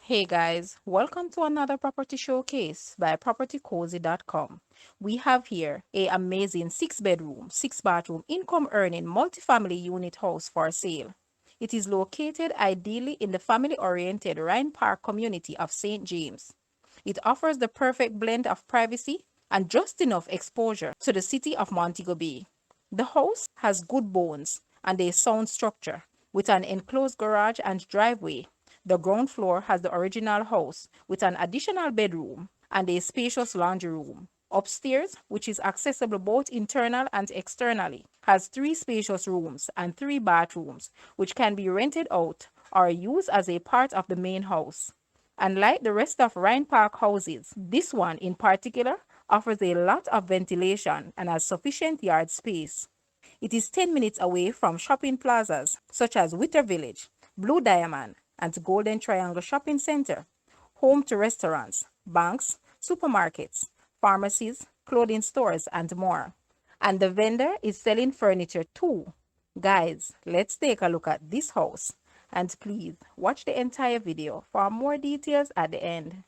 Hey guys, welcome to another property showcase by propertycozy.com. We have here a amazing 6-bedroom, 6-bathroom income earning multifamily unit house for sale. It is located ideally in the family-oriented Rhyne Park community of St. James. It offers the perfect blend of privacy and just enough exposure to the city of Montego Bay. The house has good bones and a sound structure with an enclosed garage and driveway. The ground floor has the original house with an additional bedroom and a spacious laundry room. Upstairs, which is accessible both internal and externally, has 3 spacious rooms and 3 bathrooms, which can be rented out or used as a part of the main house. Unlike the rest of Rhyne Park houses, this one in particular offers a lot of ventilation and has sufficient yard space. It is 10 minutes away from shopping plazas such as Whitter Village, Blue Diamond, and Golden Triangle Shopping Center, home to restaurants, banks, supermarkets, pharmacies, clothing stores, and more. And the vendor is selling furniture too. Guys, let's take a look at this house. And please watch the entire video for more details at the end.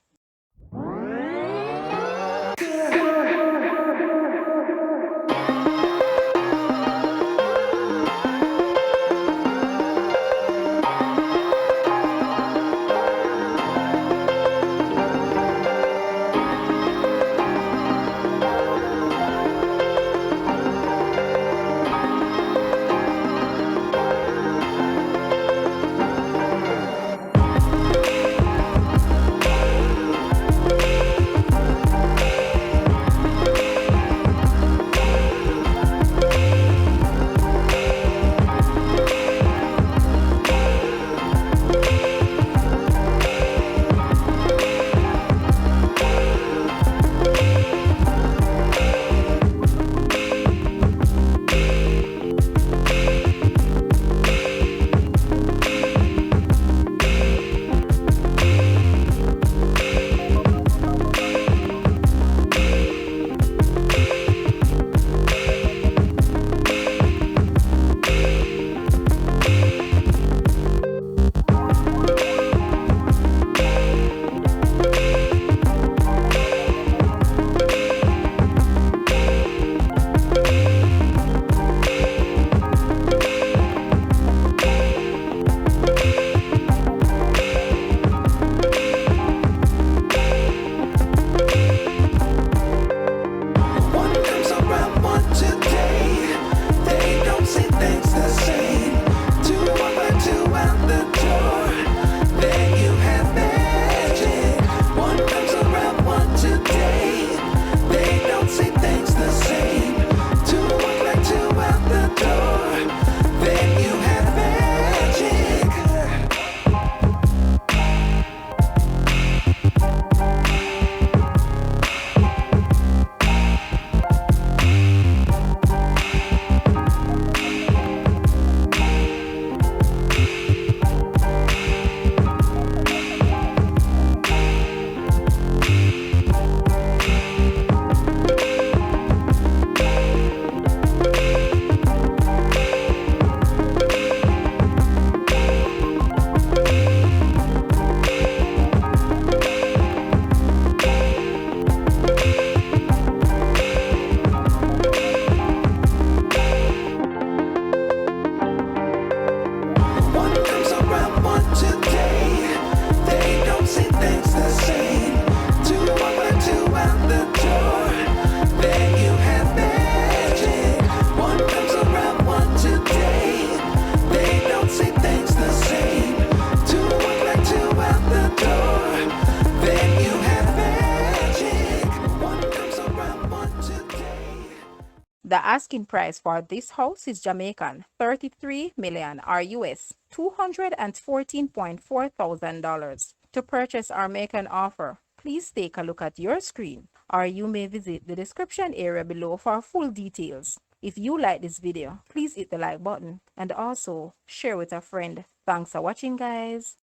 The asking price for this house is Jamaican 33 million or US $214.4 thousand. To purchase or make an offer, please take a look at your screen or you may visit the description area below for full details. If you like this video, please hit the like button and also share with a friend. Thanks for watching, guys.